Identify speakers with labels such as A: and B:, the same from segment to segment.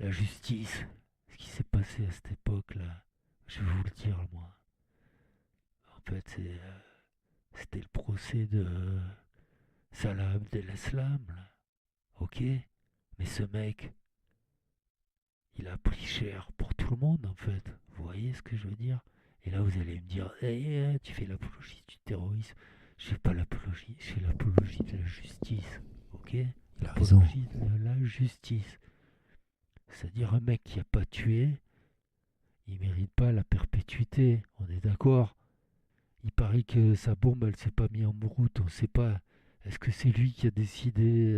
A: La justice, ce qui s'est passé à cette époque-là, je vais vous le dire, moi. En fait, c'était le procès de Salah Abdeslam, là. Ok? Mais ce mec, il a pris cher pour tout le monde, en fait. Vous voyez ce que je veux dire? Et là, vous allez me dire, tu fais l'apologie du terrorisme. Je fais pas l'apologie, je fais l'apologie de la justice. Ok?
B: Il a raison.
A: L'apologie de la justice. C'est-à-dire un mec qui a pas tué, il mérite pas la perpétuité. On est d'accord? Il paraît que sa bombe, elle s'est pas mise en route. On sait pas. Est-ce que c'est lui qui a décidé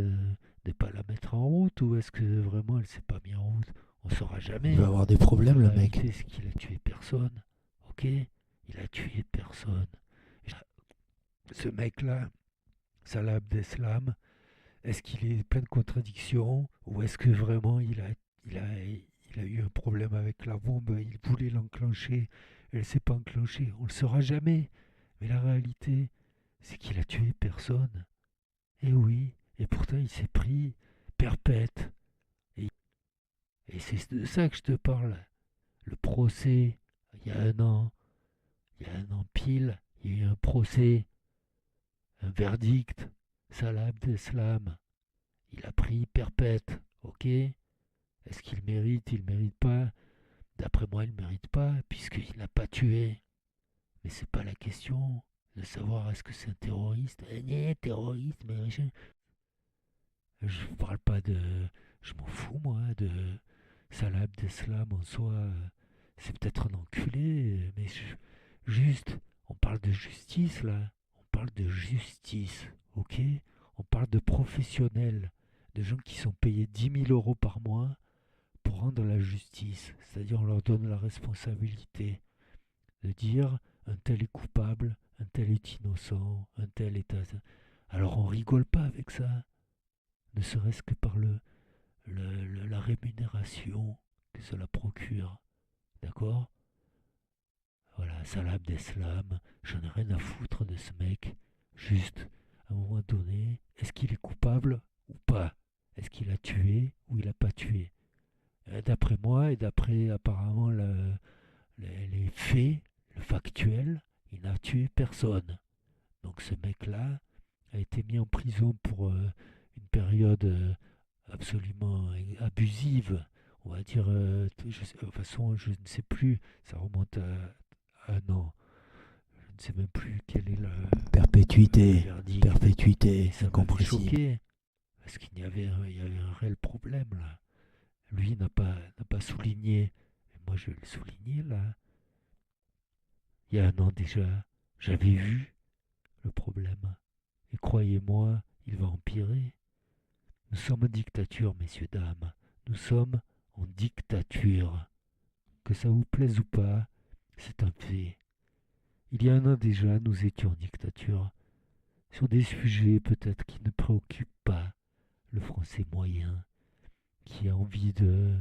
A: de pas la mettre en route ou est-ce que vraiment elle s'est pas mise en route? On saura
B: Il va
A: jamais.
B: avoir des
A: La
B: problèmes, le mec.
A: réalité, c'est qu'il a tué personne. Ok? Il a tué personne. Ce mec-là, Salah Abdeslam, est-ce qu'il est plein de contradictions ou est-ce que vraiment il a eu un problème avec la bombe, il voulait l'enclencher, elle ne s'est pas enclenchée, on ne le saura jamais. Mais la réalité, c'est qu'il a tué personne. Et oui, et pourtant il s'est pris perpète. Et, et c'est de ça que je te parle. Le procès, il y a un an, il y a un an pile, il y a eu un procès, un verdict. Salah Abdeslam, il a pris perpète, ok? Est-ce qu'il mérite? Il mérite pas. D'après moi, il mérite pas, puisqu'il n'a pas tué. Mais c'est pas la question de savoir est-ce que c'est un terroriste. Terroriste, mais je parle pas de. Je m'en fous, moi, de Salah Abdeslam en soi. C'est peut-être un enculé, mais juste, on parle de justice là. On parle de justice, ok? On parle de professionnels, de gens qui sont payés 10 000 € par mois pour rendre la justice. C'est-à-dire, on leur donne la responsabilité de dire un tel est coupable, un tel est innocent, un tel est. Alors, on rigole pas avec ça, ne serait-ce que par la rémunération que cela procure. D'accord? Voilà, Salah Abdeslam, j'en ai rien à foutre de ce mec. Juste, à un moment donné, est-ce qu'il est coupable ou pas? Est-ce qu'il a tué ou il n'a pas tué? D'après moi et d'après apparemment les faits, le factuel, il n'a tué personne. Donc ce mec-là a été mis en prison pour une période absolument abusive. On va dire, de toute façon, je ne sais plus, ça remonte à non, je ne sais même plus quel est le
B: Perpétuité.
A: verdict. Et
B: Perpétuité.
A: ça m'avait
B: Incompressible.
A: choqué, parce il y avait un réel problème là. Lui n'a pas souligné, et moi je vais le souligner là. Il y a un an déjà, j'avais vu le problème. Et croyez-moi, il va empirer. Nous sommes en dictature, messieurs, dames. Nous sommes en dictature. Que ça vous plaise ou pas, c'est un fait. Il y a un an déjà, nous étions en dictature sur des sujets peut-être qui ne préoccupent pas le français moyen, qui a envie de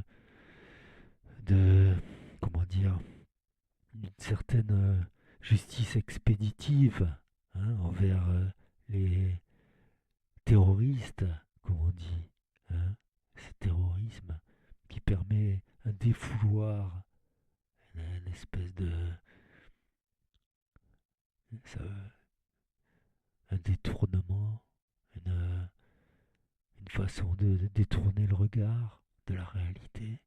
A: comment dire, une certaine justice expéditive envers les terroristes, comme on dit. Hein, ce terrorisme qui permet un défouloir, une espèce de. Ça, un détournement, une, une façon de détourner le regard de la réalité.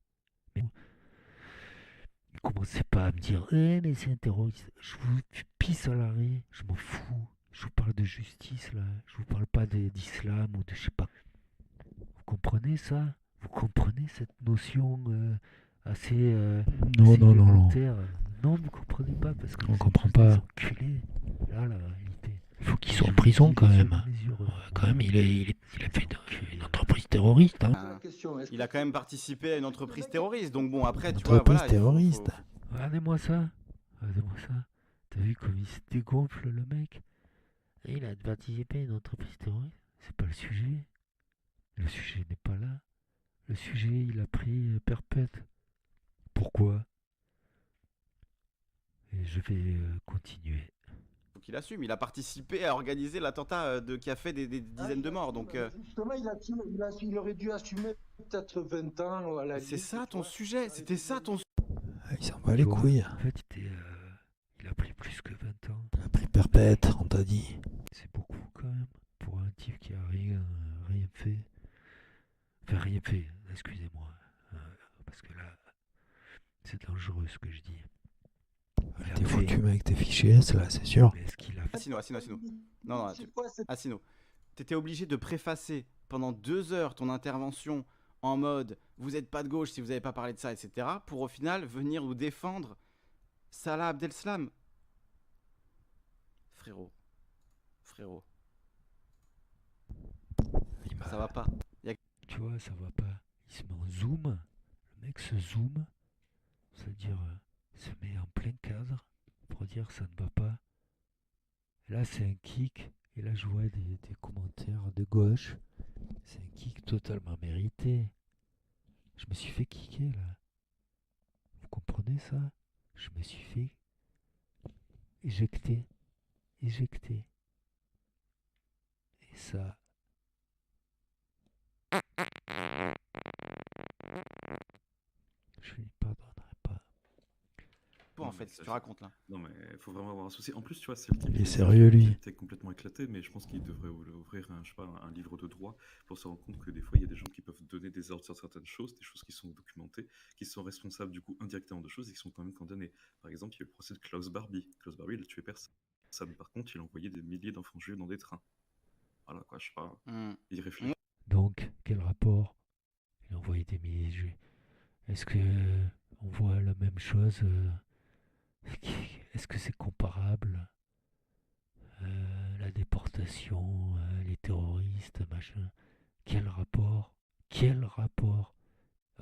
A: Mais ne commencez pas à me dire mais c'est un terroriste. Je vous pisse à l'arrêt, je m'en fous. Je vous parle de justice là, je vous parle pas d'islam ou de je sais pas. Vous comprenez ça? Vous comprenez cette notion assez,
B: Non,
A: assez
B: non, non, non.
A: élémentaire? Non, vous comprenez pas parce que
B: On
A: vous êtes
B: comprend
A: tous des
B: pas.
A: enculés. Là, la réalité.
B: Il faut qu'il
A: Et
B: soit
A: je
B: en
A: vous le
B: prison
A: dis
B: quand
A: les yeux
B: même.
A: dans les yeux.
B: Ouais, quand même, il a fait
A: Enculé.
B: une entreprise terroriste. Hein.
C: Il a quand même participé à une entreprise terroriste. Donc bon, après,
B: Une
C: tu vois,
B: entreprise
C: voilà,
B: terroriste.
A: Regardez-moi ça. Regardez-moi ça. T'as vu comme il se dégonfle le mec? Et il a participé à une entreprise terroriste. C'est pas le sujet. Le sujet n'est pas là. Le sujet, il a pris perpète. Pourquoi? Et je vais continuer.
C: donc il assume. Il a participé à organiser l'attentat qui a fait des dizaines de morts. Donc
D: Justement, il aurait dû assumer peut-être 20 ans à la
C: c'est
D: limite,
C: ça
D: tu
C: ton
D: vois.
C: sujet. C'était ça ton sujet.
B: Il s'en bat
A: Tu
B: les
A: vois,
B: couilles.
A: en fait, il a pris plus que 20 ans.
B: Il a pris perpète, on t'a dit.
A: C'est beaucoup quand même pour un type qui a rien fait. Enfin, rien fait, excusez-moi. Parce que là, c'est dangereux ce que je dis. Il a
B: T'es
A: fait,
B: foutu avec tes fichiers S là, c'est sûr.
A: mais est-ce qu'il a fait
C: Assino. Non,
D: C'est quoi cette...
C: Assino. T'étais obligé de préfacer pendant 2 heures ton intervention en mode vous n'êtes pas de gauche si vous n'avez pas parlé de ça, etc. pour au final venir nous défendre Salah Abdeslam. Frérot. Ça va pas.
A: Tu vois, ça va pas. Il se met en zoom. Le mec se zoome. C'est-à-dire, il se met en plein cadre pour dire ça ne va pas. Là, c'est un kick. Et là, je vois des commentaires de gauche. C'est un kick totalement mérité. Je me suis fait kicker là. Vous comprenez ça? Je me suis fait éjecter. Et ça, je lui pardonnerai pas.
C: Toi, en fait, si tu racontes là.
E: Non, mais il faut vraiment avoir un souci. En plus, tu vois, c'est le type
B: Il est
E: qui
B: sérieux, lui.
E: était complètement éclaté, mais je pense qu'il devrait ouvrir je sais pas, un livre de droit pour se rendre compte que des fois, il y a des gens qui peuvent donner des ordres sur certaines choses, des choses qui sont documentées, qui sont responsables du coup indirectement de choses et qui sont quand même condamnées. Par exemple, il y a eu le procès de Klaus Barbie. Klaus Barbie, il a tué personne. Par contre, il a envoyé des milliers d'enfants juifs dans des trains. Voilà, quoi, je sais pas. Il réfléchit.
A: Donc, quel rapport? Il a envoyé des milliers de juifs. Est-ce que on voit la même chose? Est-ce que c'est comparable? La déportation, les terroristes, machin. Quel rapport?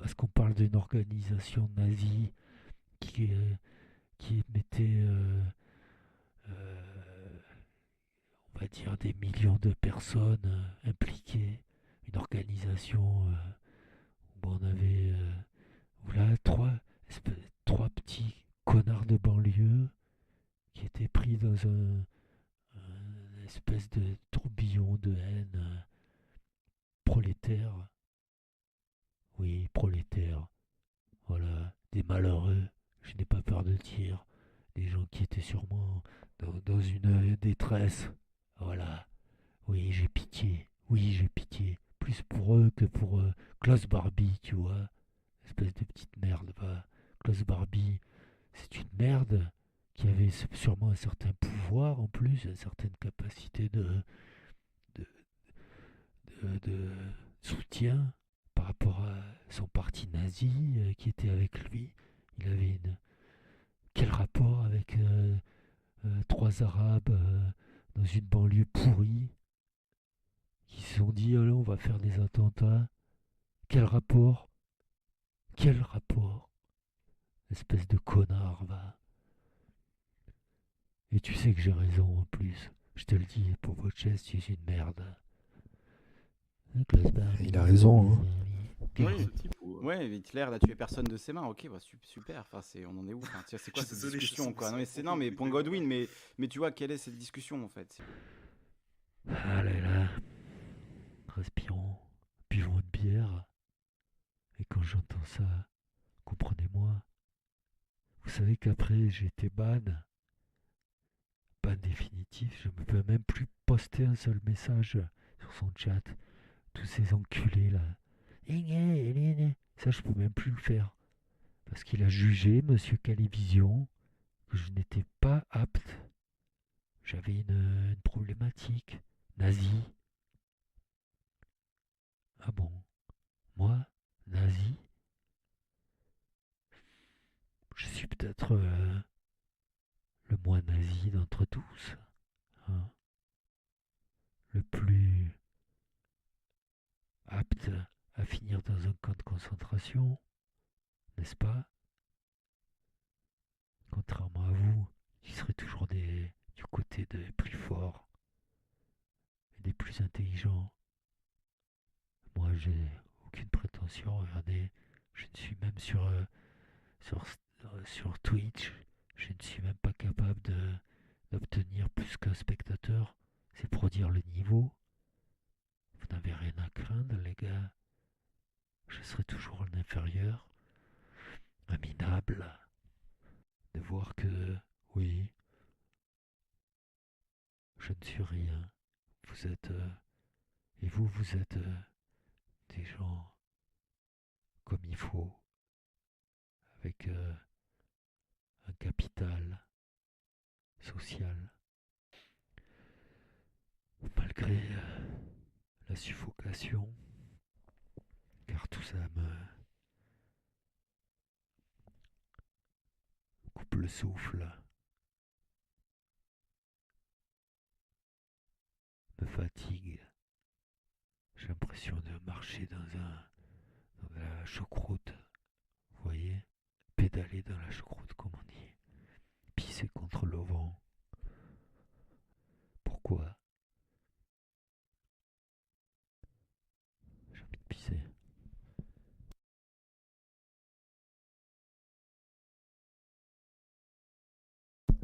A: Est-ce qu'on parle d'une organisation nazie qui mettait, on va dire, des millions de personnes impliquées? Une organisation où on avait voilà, trois petits connards de banlieue qui étaient pris dans un espèce de tourbillon de haine prolétaire. Oui, prolétaire. Voilà, des malheureux, je n'ai pas peur de dire, des gens qui étaient sûrement dans une détresse. Voilà, oui, j'ai pitié. Plus pour eux que pour Klaus Barbie, tu vois. Espèce de petite merde, va. Klaus Barbie, c'est une merde qui avait sûrement un certain pouvoir en plus, une certaine capacité de, de soutien par rapport à son parti nazi qui était avec lui. Il avait quel rapport avec trois Arabes dans une banlieue pourrie qui se sont dit allez, on va faire des attentats. Quel rapport? Espèce de connard, va. Et tu sais que j'ai raison en plus. Je te le dis, pour votre chaise, tu es une merde.
B: Il a raison, hein.
C: Oui.
E: Ce type où,
C: Ouais, Hitler n'a tué personne de ses mains. Ok, bah, super. Enfin, on en est où? Enfin, c'est quoi
E: Je
C: cette
E: suis désolé, je
C: discussion
E: sens
C: quoi?
E: que
C: Non mais
E: c'est
C: non mais
E: beaucoup
C: pour
E: plus
C: Godwin, mais tu vois quelle est cette discussion en fait?
A: Ah là là. Respirons, buvons une bière. Et quand j'entends ça, comprenez-moi. Vous savez qu'après j'ai été ban définitif. Je ne peux même plus poster un seul message sur son chat. Tous ces enculés là. Ça, je peux même plus le faire. Parce qu'il a jugé, monsieur Calivision, que je n'étais pas apte. J'avais une problématique nazie. Ah bon? Moi, nazi? Je suis peut-être le moins nazi d'entre tous. Hein, le plus apte à finir dans un camp de concentration, n'est-ce pas? Contrairement à vous, qui serez toujours du côté des plus forts et des plus intelligents. Moi, j'ai aucune prétention. Regardez, je ne suis même sur Twitch. Je ne suis même pas capable de d'obtenir plus qu'un spectateur, c'est pour dire le niveau. Vous n'avez rien à craindre, les gars. Je serai toujours en inférieur, un minable. De voir que, oui, je ne suis rien. Vous êtes, et vous êtes des gens comme il faut, avec un capital social. Malgré la suffocation, car tout ça me coupe le souffle, me fatigue. J'ai l'impression de marcher dans la choucroute, vous voyez, pédaler dans la choucroute.